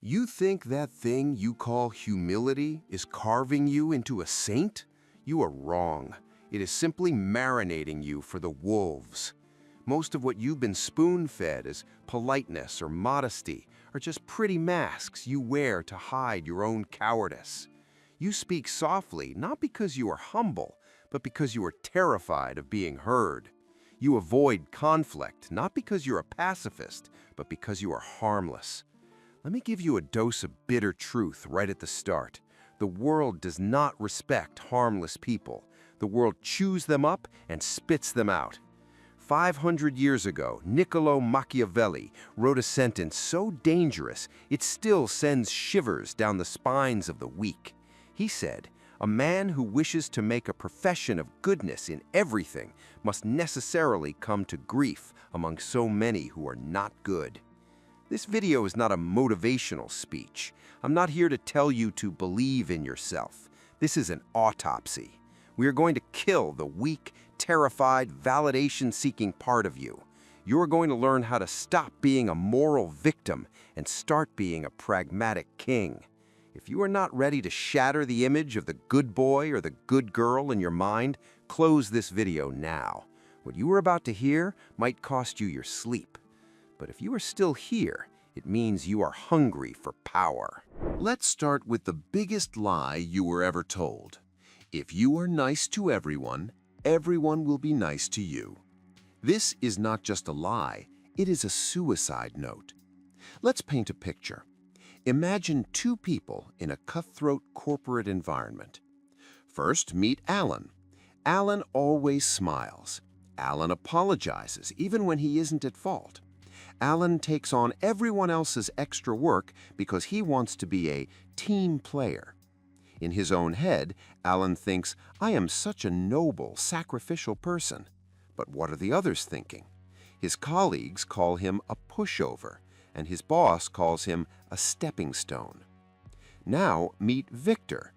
You think that thing you call humility is carving you into a saint? You are wrong. It is simply marinating you for the wolves. Most of what you've been spoon-fed as politeness or modesty are just pretty masks you wear to hide your own cowardice. You speak softly not because you are humble, but because you are terrified of being heard. You avoid conflict not because you're a pacifist, but because you are harmless. Let me give you a dose of bitter truth right at the start. The world does not respect harmless people. The world chews them up and spits them out. 500 years ago, Niccolò Machiavelli wrote a sentence so dangerous it still sends shivers down the spines of the weak. He said, "A man who wishes to make a profession of goodness in everything must necessarily come to grief among so many who are not good." This video is not a motivational speech. I'm not here to tell you to believe in yourself. This is an autopsy. We are going to kill the weak, terrified, validation-seeking part of you. You are going to learn how to stop being a moral victim and start being a pragmatic king. If you are not ready to shatter the image of the good boy or the good girl in your mind, close this video now. What you are about to hear might cost you your sleep. But if you are still here, it means you are hungry for power. Let's start with the biggest lie you were ever told. If you are nice to everyone, everyone will be nice to you. This is not just a lie, it is a suicide note. Let's paint a picture. Imagine two people in a cutthroat corporate environment. First, meet Alan. Alan always smiles. Alan apologizes, even when he isn't at fault. Alan takes on everyone else's extra work because he wants to be a team player. In his own head, Alan thinks, "I am such a noble, sacrificial person." But what are the others thinking? His colleagues call him a pushover, and his boss calls him a stepping stone. Now meet Victor.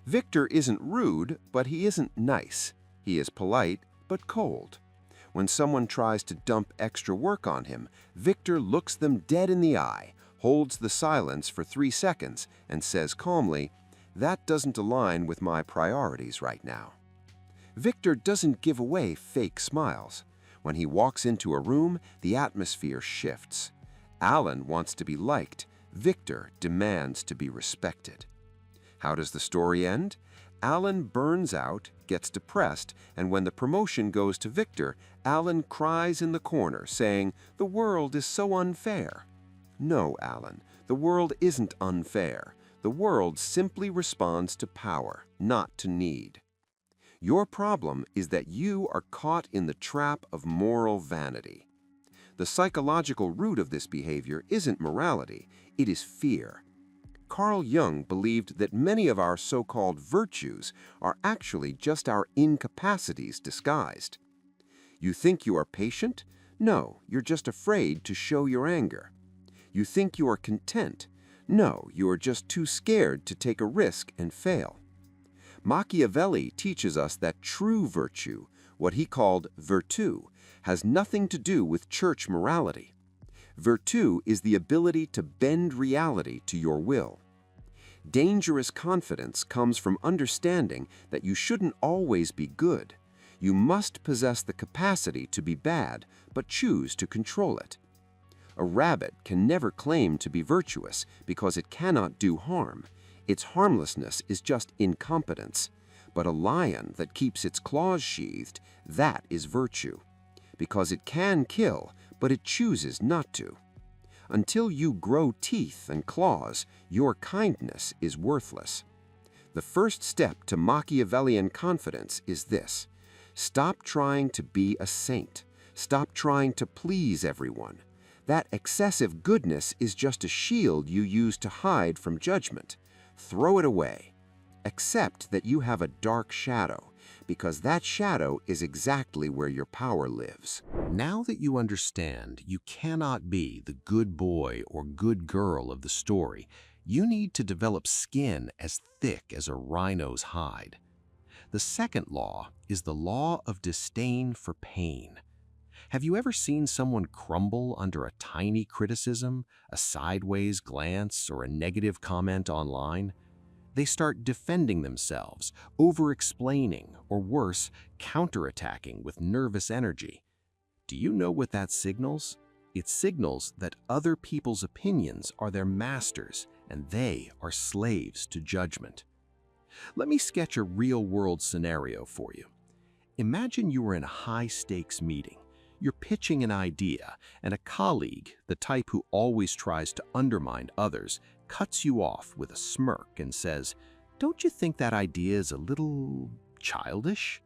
Victor isn't rude, but he isn't nice. He is polite, but cold. When someone tries to dump extra work on him, Victor looks them dead in the eye, holds the silence for 3 seconds, and says calmly, "That doesn't align with my priorities right now." Victor doesn't give away fake smiles. When he walks into a room, the atmosphere shifts. Alan wants to be liked. Victor demands to be respected. How does the story end? Alan burns out, gets depressed, and when the promotion goes to Victor, Alan cries in the corner, saying, "The world is so unfair." No, Alan, the world isn't unfair. The world simply responds to power, not to need. Your problem is that you are caught in the trap of moral vanity. The psychological root of this behavior isn't morality, it is fear. Carl Jung believed that many of our so-called virtues are actually just our incapacities disguised. You think you are patient? No, you're just afraid to show your anger. You think you are content? No, you are just too scared to take a risk and fail. Machiavelli teaches us that true virtue, what he called virtù, has nothing to do with church morality. Virtù is the ability to bend reality to your will. Dangerous confidence comes from understanding that you shouldn't always be good. You must possess the capacity to be bad, but choose to control it. A rabbit can never claim to be virtuous because it cannot do harm. Its harmlessness is just incompetence. But a lion that keeps its claws sheathed, that is virtue. Because it can kill, but it chooses not to. Until you grow teeth and claws, your kindness is worthless. The first step to Machiavellian confidence is this: stop trying to be a saint. Stop trying to please everyone. That excessive goodness is just a shield you use to hide from judgment. Throw it away. Accept that you have a dark shadow, because that shadow is exactly where your power lives. Now that you understand you cannot be the good boy or good girl of the story, you need to develop skin as thick as a rhino's hide. The second law is the law of disdain for pain. Have you ever seen someone crumble under a tiny criticism, a sideways glance, or a negative comment online? They start defending themselves, over-explaining, or worse, counterattacking with nervous energy. Do you know what that signals? It signals that other people's opinions are their masters and they are slaves to judgment. Let me sketch a real-world scenario for you. Imagine you are in a high-stakes meeting. You're pitching an idea, and a colleague, the type who always tries to undermine others, cuts you off with a smirk and says, "Don't you think that idea is a little childish?"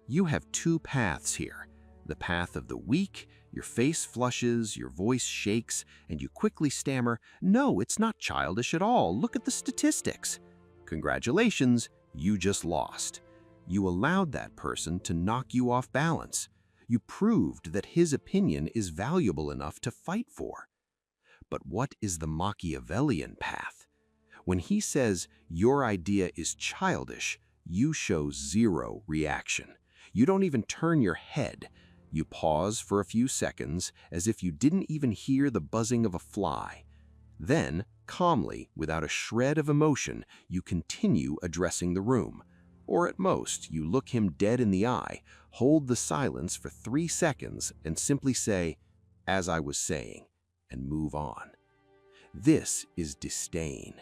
You have two paths here. The path of the weak, your face flushes, your voice shakes, and you quickly stammer, "No, it's not childish at all. Look at the statistics." Congratulations, you just lost. You allowed that person to knock you off balance. You proved that his opinion is valuable enough to fight for. But what is the Machiavellian path? When he says your idea is childish, you show zero reaction. You don't even turn your head. You pause for a few seconds as if you didn't even hear the buzzing of a fly. Then, calmly, without a shred of emotion, you continue addressing the room. Or at most, you look him dead in the eye, hold the silence for 3 seconds, and simply say, "As I was saying," and move on. This is disdain.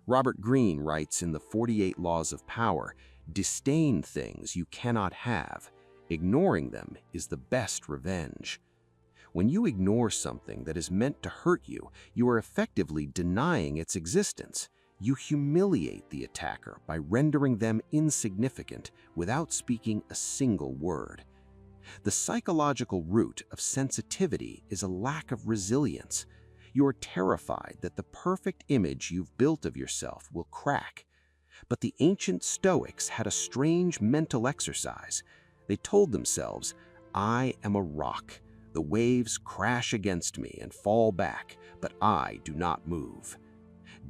Robert Greene writes in the 48 Laws of Power, "Disdain things you cannot have. Ignoring them is the best revenge." When you ignore something that is meant to hurt you, you are effectively denying its existence. You humiliate the attacker by rendering them insignificant without speaking a single word. The psychological root of sensitivity is a lack of resilience. You are terrified that the perfect image you've built of yourself will crack. But the ancient Stoics had a strange mental exercise. They told themselves, "I am a rock. The waves crash against me and fall back, but I do not move."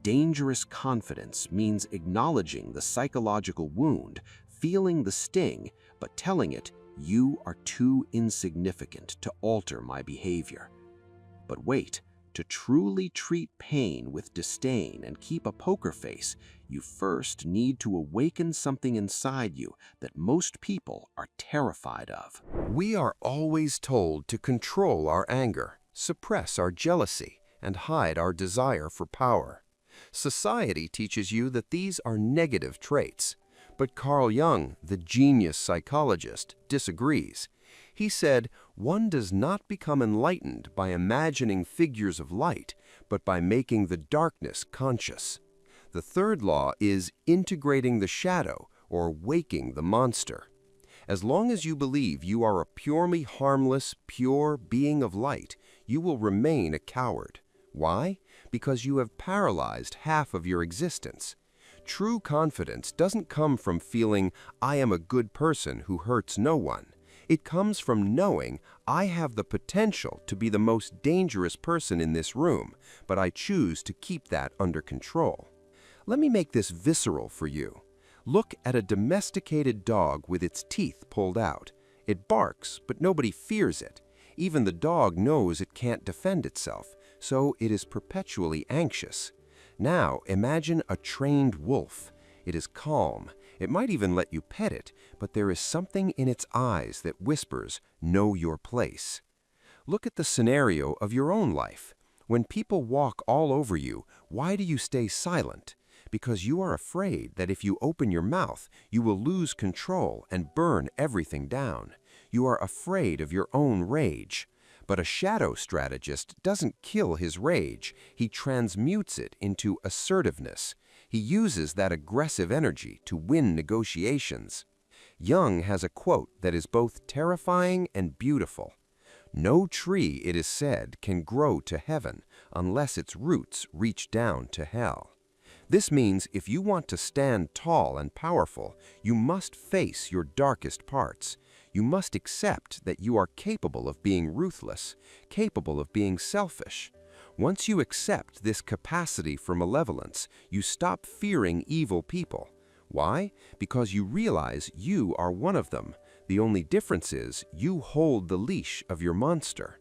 Dangerous confidence means acknowledging the psychological wound, feeling the sting, but telling it, "You are too insignificant to alter my behavior." But wait, to truly treat pain with disdain and keep a poker face, you first need to awaken something inside you that most people are terrified of. We are always told to control our anger, suppress our jealousy, and hide our desire for power. Society teaches you that these are negative traits. But Carl Jung, the genius psychologist, disagrees. He said, "One does not become enlightened by imagining figures of light, but by making the darkness conscious." The third law is integrating the shadow, or waking the monster. As long as you believe you are a purely harmless, pure being of light, you will remain a coward. Why? Because you have paralyzed half of your existence. True confidence doesn't come from feeling, "I am a good person who hurts no one." It comes from knowing, "I have the potential to be the most dangerous person in this room, but I choose to keep that under control." Let me make this visceral for you. Look at a domesticated dog with its teeth pulled out. It barks, but nobody fears it. Even the dog knows it can't defend itself, so it is perpetually anxious. Now imagine a trained wolf. It is calm. It might even let you pet it, but there is something in its eyes that whispers, "Know your place." Look at the scenario of your own life. When people walk all over you, why do you stay silent? Because you are afraid that if you open your mouth, you will lose control and burn everything down. You are afraid of your own rage. But a shadow strategist doesn't kill his rage. He transmutes it into assertiveness. He uses that aggressive energy to win negotiations. Jung has a quote that is both terrifying and beautiful. "No tree, it is said, can grow to heaven unless its roots reach down to hell." This means if you want to stand tall and powerful, you must face your darkest parts. You must accept that you are capable of being ruthless, capable of being selfish. Once you accept this capacity for malevolence, you stop fearing evil people. Why? Because you realize you are one of them. The only difference is you hold the leash of your monster.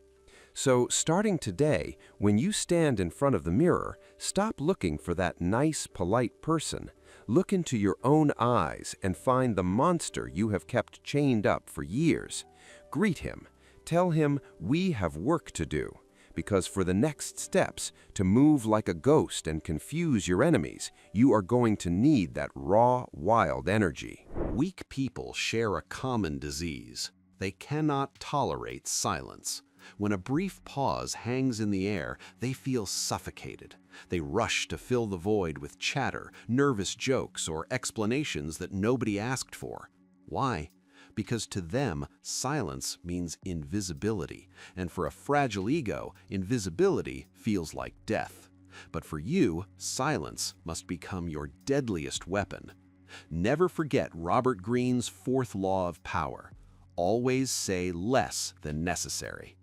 So, starting today, when you stand in front of the mirror, stop looking for that nice, polite person. Look into your own eyes and find the monster you have kept chained up for years. Greet him. Tell him, we have work to do. Because for the next steps, to move like a ghost and confuse your enemies, you are going to need that raw, wild energy. Weak people share a common disease. They cannot tolerate silence. When a brief pause hangs in the air, they feel suffocated. They rush to fill the void with chatter, nervous jokes, or explanations that nobody asked for. Why? Because to them, silence means invisibility, and for a fragile ego, invisibility feels like death. But for you, silence must become your deadliest weapon. Never forget Robert Greene's fourth law of power. Always say less than necessary.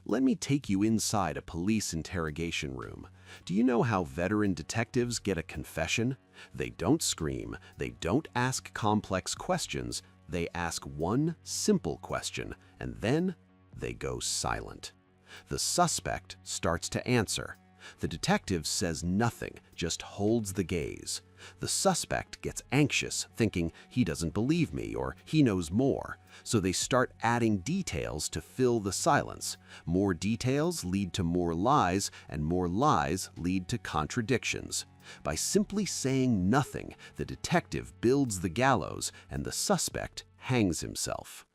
Let me take you inside a police interrogation room. Do you know how veteran detectives get a confession? They don't scream, they don't ask complex questions, they ask one simple question, and then they go silent. The suspect starts to answer. The detective says nothing, just holds the gaze. The suspect gets anxious, thinking he doesn't believe me or he knows more. So they start adding details to fill the silence. More details lead to more lies, and more lies lead to contradictions. By simply saying nothing, the detective builds the gallows and the suspect hangs himself.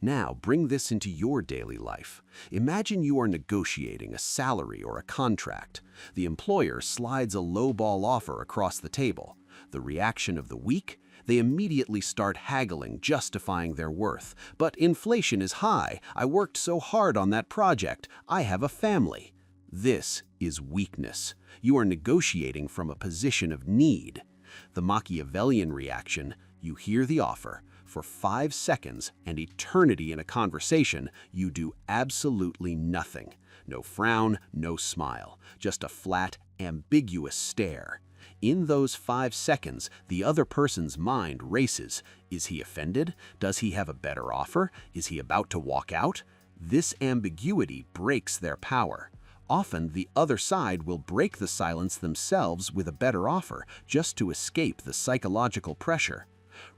Now, bring this into your daily life. Imagine you are negotiating a salary or a contract. The employer slides a lowball offer across the table. The reaction of the weak? They immediately start haggling, justifying their worth. But inflation is high. I worked so hard on that project. I have a family. This is weakness. You are negotiating from a position of need. The Machiavellian reaction: you hear the offer. For 5 seconds and eternity in a conversation, you do absolutely nothing. No frown, no smile, just a flat, ambiguous stare. In those 5 seconds, the other person's mind races. Is he offended? Does he have a better offer? Is he about to walk out? This ambiguity breaks their power. Often, the other side will break the silence themselves with a better offer, just to escape the psychological pressure.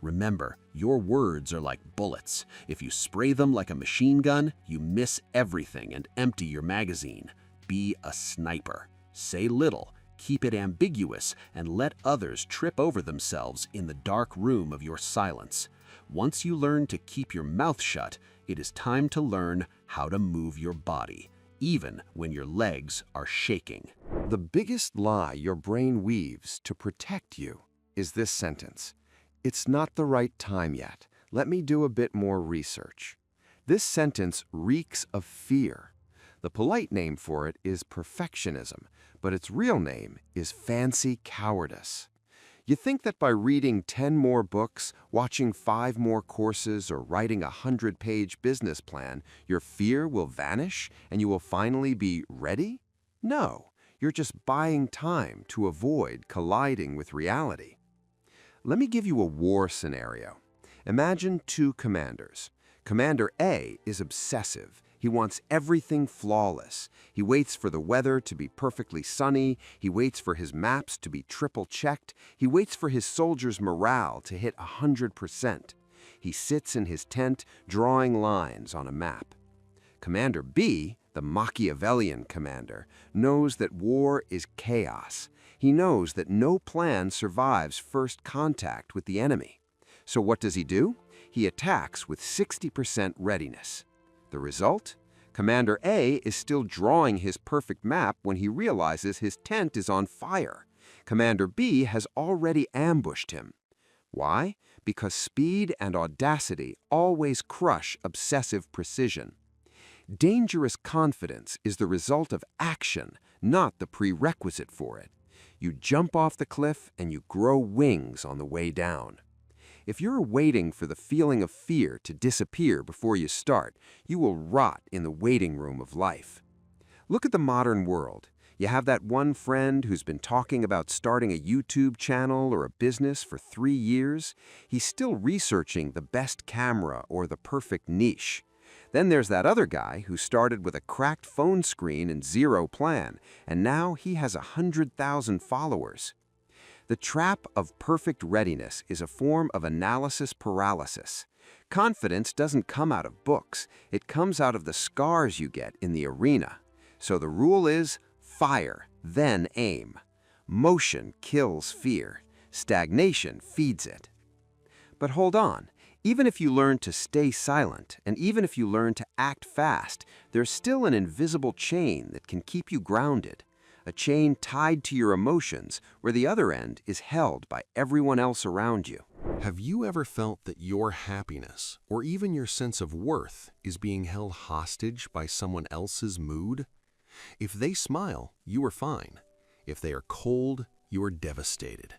Remember, your words are like bullets. If you spray them like a machine gun, you miss everything and empty your magazine. Be a sniper. Say little, keep it ambiguous, and let others trip over themselves in the dark room of your silence. Once you learn to keep your mouth shut, it is time to learn how to move your body, even when your legs are shaking. The biggest lie your brain weaves to protect you is this sentence: "It's not the right time yet. Let me do a bit more research." This sentence reeks of fear. The polite name for it is perfectionism, but its real name is fancy cowardice. You think that by reading 10 more books, watching 5 more courses, or writing a 100-page business plan, your fear will vanish and you will finally be ready? No, you're just buying time to avoid colliding with reality. Let me give you a war scenario. Imagine 2 commanders. Commander A is obsessive. He wants everything flawless. He waits for the weather to be perfectly sunny. He waits for his maps to be triple-checked. He waits for his soldiers' morale to hit 100%. He sits in his tent drawing lines on a map. Commander B, the Machiavellian commander, knows that war is chaos. He knows that no plan survives first contact with the enemy. So what does he do? He attacks with 60% readiness. The result? Commander A is still drawing his perfect map when he realizes his tent is on fire. Commander B has already ambushed him. Why? Because speed and audacity always crush obsessive precision. Dangerous confidence is the result of action, not the prerequisite for it. You jump off the cliff and you grow wings on the way down. If you're waiting for the feeling of fear to disappear before you start, you will rot in the waiting room of life. Look at the modern world. You have that one friend who's been talking about starting a YouTube channel or a business for 3 years. He's still researching the best camera or the perfect niche. Then there's that other guy who started with a cracked phone screen and zero plan, and now he has 100,000 followers. The trap of perfect readiness is a form of analysis paralysis. Confidence doesn't come out of books. It comes out of the scars you get in the arena. So the rule is fire, then aim. Motion kills fear. Stagnation feeds it. But hold on. Even if you learn to stay silent, and even if you learn to act fast, there's still an invisible chain that can keep you grounded. A chain tied to your emotions, where the other end is held by everyone else around you. Have you ever felt that your happiness, or even your sense of worth, is being held hostage by someone else's mood? If they smile, you are fine. If they are cold, you are devastated.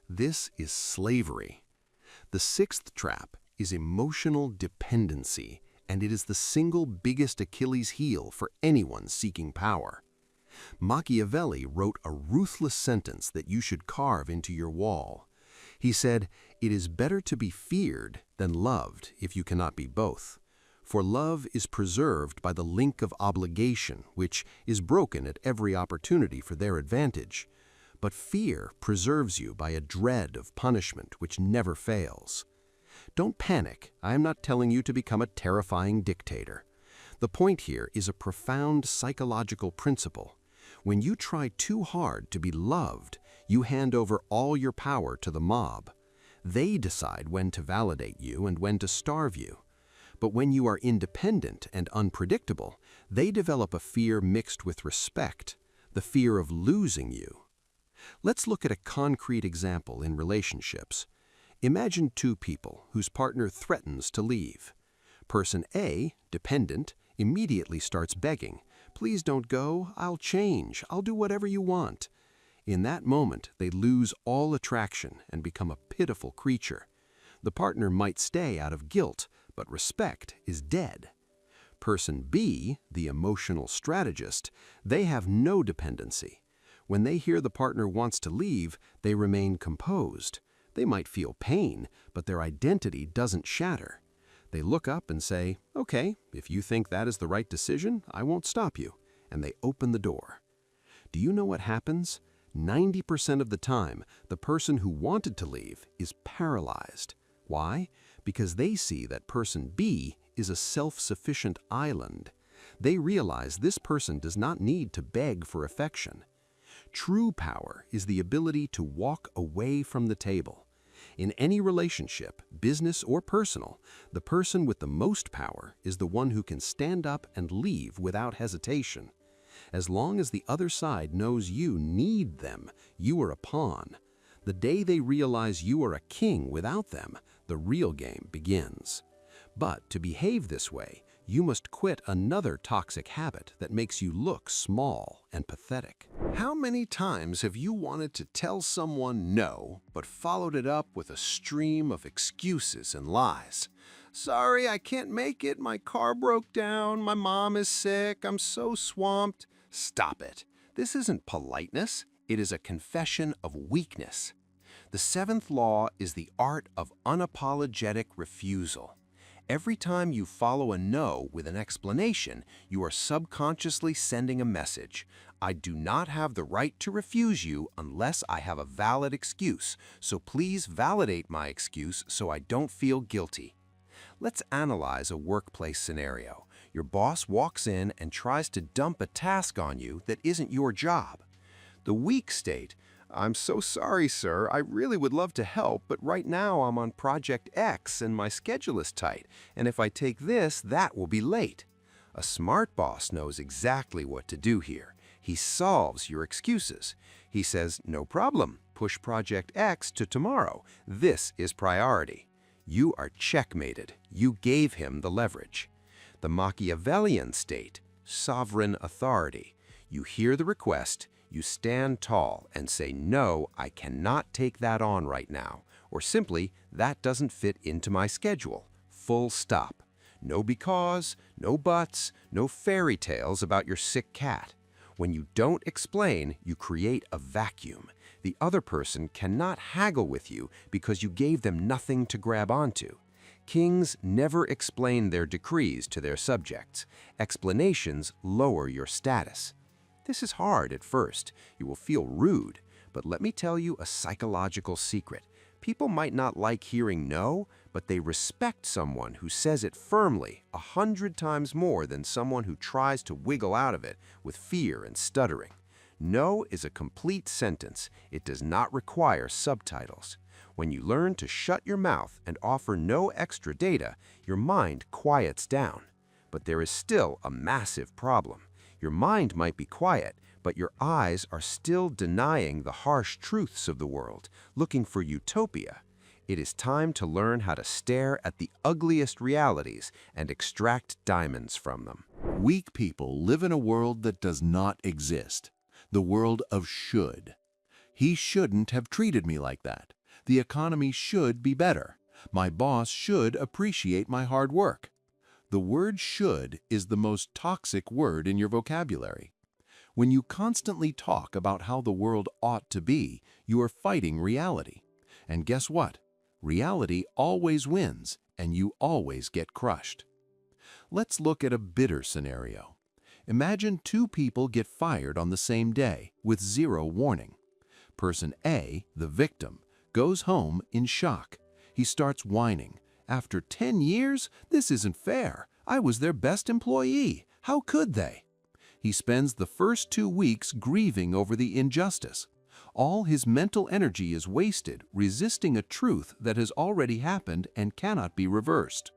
This is slavery. The sixth trap is emotional dependency, and it is the single biggest Achilles heel for anyone seeking power. Machiavelli wrote a ruthless sentence that you should carve into your wall. He said, "It is better to be feared than loved if you cannot be both. For love is preserved by the link of obligation, which is broken at every opportunity for their advantage. But fear preserves you by a dread of punishment which never fails." Don't panic. I am not telling you to become a terrifying dictator. The point here is a profound psychological principle. When you try too hard to be loved, you hand over all your power to the mob. They decide when to validate you and when to starve you. But when you are independent and unpredictable, they develop a fear mixed with respect, the fear of losing you. Let's look at a concrete example in relationships. Imagine two people whose partner threatens to leave. Person A, dependent, immediately starts begging, "Please don't go, I'll change, I'll do whatever you want." In that moment, they lose all attraction and become a pitiful creature. The partner might stay out of guilt, but respect is dead. Person B, the emotional strategist, they have no dependency. When they hear the partner wants to leave, they remain composed. They might feel pain, but their identity doesn't shatter. They look up and say, "Okay, if you think that is the right decision, I won't stop you," and they open the door. Do you know what happens? 90% of the time, the person who wanted to leave is paralyzed. Why? Because they see that person B is a self-sufficient island. They realize this person does not need to beg for affection. True power is the ability to walk away from the table. In any relationship, business or personal, the person with the most power is the one who can stand up and leave without hesitation. As long as the other side knows you need them, you are a pawn. The day they realize you are a king without them, the real game begins. But to behave this way, you must quit another toxic habit that makes you look small and pathetic. How many times have you wanted to tell someone no, but followed it up with a stream of excuses and lies? "Sorry, I can't make it. My car broke down. My mom is sick. I'm so swamped." Stop it. This isn't politeness. It is a confession of weakness. The seventh law is the art of unapologetic refusal. Every time you follow a no with an explanation, you are subconsciously sending a message. "I do not have the right to refuse you unless I have a valid excuse, so please validate my excuse so I don't feel guilty." Let's analyze a workplace scenario. Your boss walks in and tries to dump a task on you that isn't your job. The weak state, "I'm so sorry, sir. I really would love to help, but right now I'm on Project X and my schedule is tight, and if I take this, that will be late." A smart boss knows exactly what to do here. He solves your excuses. He says, "No problem. Push Project X to tomorrow. This is priority." You are checkmated. You gave him the leverage. The Machiavellian state, sovereign authority. You hear the request, you stand tall and say, "No, I cannot take that on right now," or simply, "That doesn't fit into my schedule." Full stop. No because, no buts, no fairy tales about your sick cat. When you don't explain, you create a vacuum. The other person cannot haggle with you because you gave them nothing to grab onto. Kings never explain their decrees to their subjects. Explanations lower your status. This is hard at first. You will feel rude. But let me tell you a psychological secret. People might not like hearing no, but they respect someone who says it firmly 100 times more than someone who tries to wiggle out of it with fear and stuttering. No is a complete sentence. It does not require subtitles. When you learn to shut your mouth and offer no extra data, your mind quiets down. But there is still a massive problem. Your mind might be quiet, but your eyes are still denying the harsh truths of the world, looking for utopia. It is time to learn how to stare at the ugliest realities and extract diamonds from them. Weak people live in a world that does not exist, the world of should. He shouldn't have treated me like that. The economy should be better. My boss should appreciate my hard work. The word should is the most toxic word in your vocabulary. When you constantly talk about how the world ought to be, you are fighting reality. And guess what? Reality always wins, and you always get crushed. Let's look at a bitter scenario. Imagine two people get fired on the same day with zero warning. Person A, the victim, goes home in shock. He starts whining. After 10 years? This isn't fair. I was their best employee. How could they? He spends the first 2 weeks grieving over the injustice. All his mental energy is wasted resisting a truth that has already happened and cannot be reversed.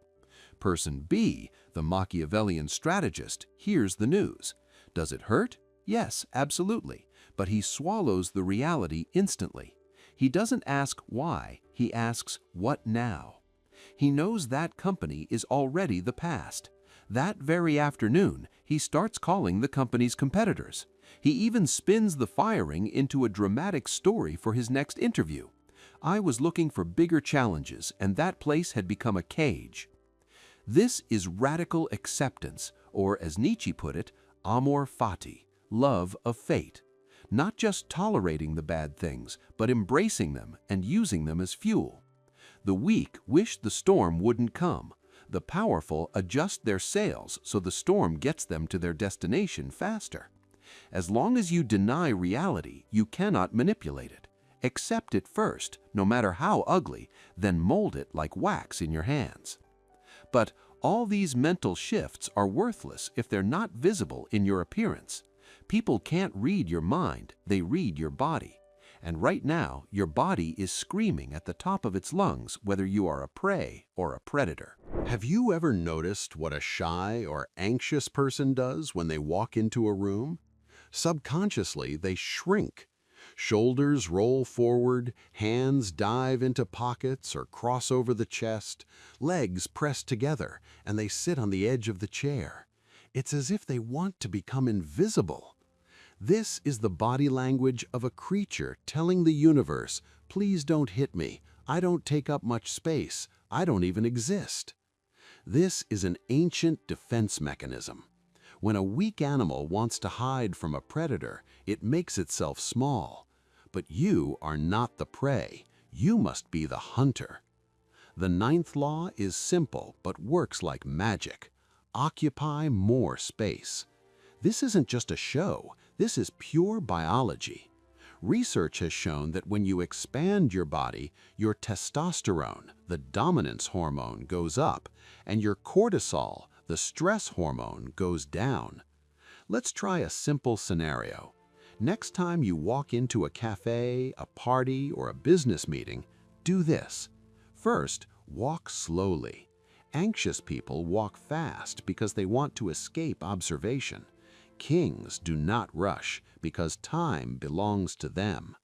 Person B, the Machiavellian strategist, hears the news. Does it hurt? Yes, absolutely. But he swallows the reality instantly. He doesn't ask why, he asks what now. He knows that company is already the past. That very afternoon, he starts calling the company's competitors. He even spins the firing into a dramatic story for his next interview. I was looking for bigger challenges, and that place had become a cage. This is radical acceptance, or as Nietzsche put it, amor fati, love of fate. Not just tolerating the bad things, but embracing them and using them as fuel. The weak wish the storm wouldn't come. The powerful adjust their sails so the storm gets them to their destination faster. As long as you deny reality, you cannot manipulate it. Accept it first, no matter how ugly, then mold it like wax in your hands. But all these mental shifts are worthless if they're not visible in your appearance. People can't read your mind, they read your body. And right now, your body is screaming at the top of its lungs whether you are a prey or a predator. Have you ever noticed what a shy or anxious person does when they walk into a room? Subconsciously, they shrink. Shoulders roll forward, hands dive into pockets or cross over the chest, legs press together, and they sit on the edge of the chair. It's as if they want to become invisible. This is the body language of a creature telling the universe, please don't hit me, I don't take up much space, I don't even exist. This is an ancient defense mechanism. When a weak animal wants to hide from a predator, it makes itself small. But you are not the prey, you must be the hunter. The ninth law is simple but works like magic. Occupy more space. This isn't just a show. This is pure biology. Research has shown that when you expand your body, your testosterone, the dominance hormone, goes up, and your cortisol, the stress hormone, goes down. Let's try a simple scenario. Next time you walk into a cafe, a party, or a business meeting, do this. First, walk slowly. Anxious people walk fast because they want to escape observation. Kings do not rush because time belongs to them.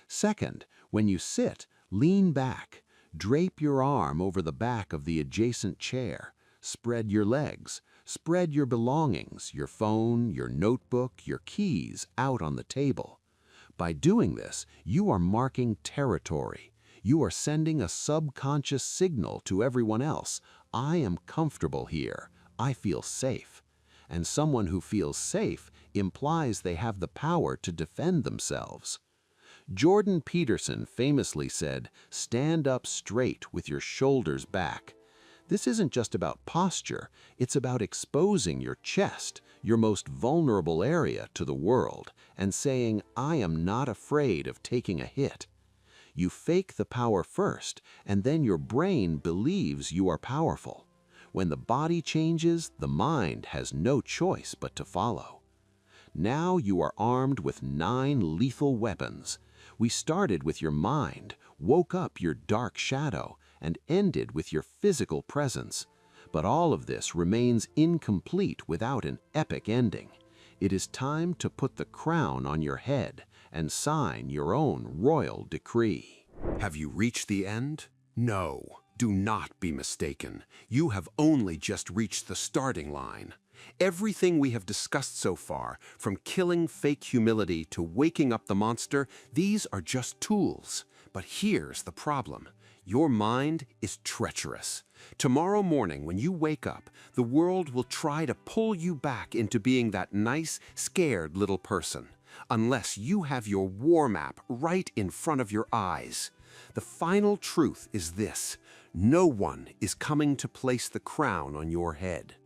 Second, when you sit, lean back. Drape your arm over the back of the adjacent chair. Spread your legs. Spread your belongings, your phone, your notebook, your keys out on the table. By doing this, you are marking territory. You are sending a subconscious signal to everyone else. I am comfortable here. I feel safe. and someone who feels safe implies they have the power to defend themselves. Jordan Peterson famously said, "Stand up straight with your shoulders back." This isn't just about posture, it's about exposing your chest, your most vulnerable area, to the world, and saying, "I am not afraid of taking a hit." You fake the power first, and then your brain believes you are powerful. When the body changes, the mind has no choice but to follow. Now you are armed with 9 lethal weapons. We started with your mind, woke up your dark shadow, and ended with your physical presence. But all of this remains incomplete without an epic ending. It is time to put the crown on your head and sign your own royal decree. Have you reached the end? No, do not be mistaken. You have only just reached the starting line. Everything we have discussed so far, from killing fake humility to waking up the monster, these are just tools. But here's the problem. Your mind is treacherous. Tomorrow morning, when you wake up, the world will try to pull you back into being that nice, scared little person, unless you have your war map right in front of your eyes. The final truth is this: no one is coming to place the crown on your head.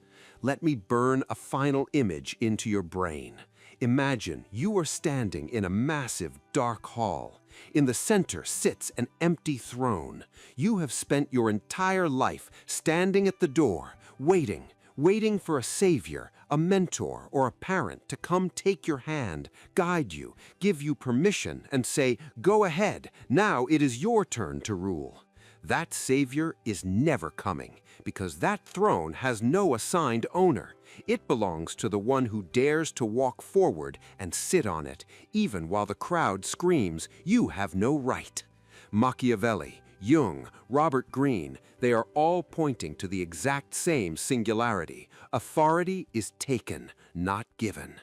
Let me burn a final image into your brain. Imagine you are standing in a massive, dark hall. In the center sits an empty throne. You have spent your entire life standing at the door, waiting for a savior, a mentor, or a parent to come take your hand, guide you, give you permission, and say, "Go ahead, now it is your turn to rule." That savior is never coming, because that throne has no assigned owner. It belongs to the one who dares to walk forward and sit on it, even while the crowd screams, "You have no right." Machiavelli, Jung, Robert Greene, they are all pointing to the exact same singularity. Authority is taken, not given.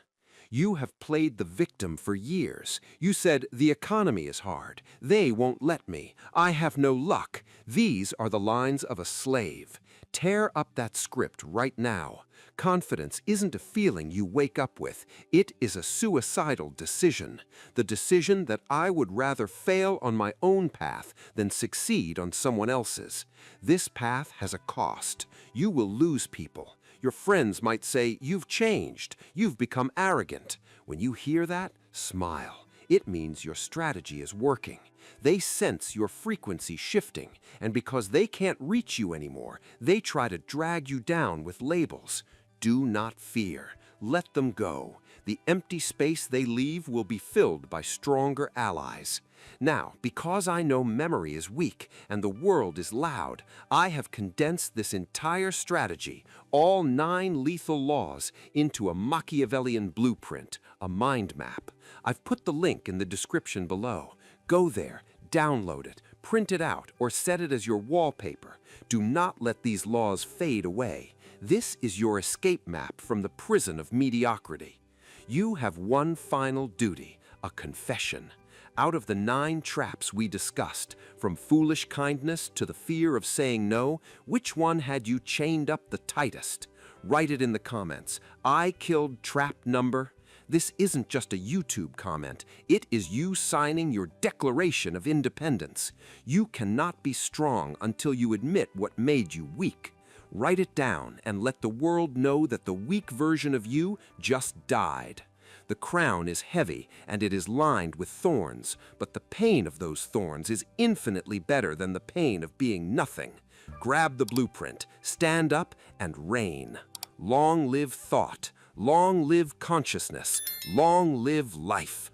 You have played the victim for years. You said, "The economy is hard. They won't let me. I have no luck." These are the lines of a slave. Tear up that script right now. Confidence isn't a feeling you wake up with. It is a suicidal decision. The decision that I would rather fail on my own path than succeed on someone else's. This path has a cost. You will lose people. Your friends might say, "You've changed. You've become arrogant." When you hear that, smile. It means your strategy is working. They sense your frequency shifting, and because they can't reach you anymore, they try to drag you down with labels. Do not fear. Let them go. The empty space they leave will be filled by stronger allies. Now, because I know memory is weak and the world is loud, I have condensed this entire strategy, all 9 lethal laws, into a Machiavellian blueprint, a mind map. I've put the link in the description below. Go there, download it, print it out, or set it as your wallpaper. Do not let these laws fade away. This is your escape map from the prison of mediocrity. You have one final duty, a confession. Out of the 9 traps we discussed, from foolish kindness to the fear of saying no, which one had you chained up the tightest? Write it in the comments. I killed trap number. This isn't just a YouTube comment. It is you signing your Declaration of Independence. You cannot be strong until you admit what made you weak. Write it down and let the world know that the weak version of you just died. The crown is heavy and it is lined with thorns, but the pain of those thorns is infinitely better than the pain of being nothing. Grab the blueprint, stand up, and reign. Long live thought, long live consciousness, long live life.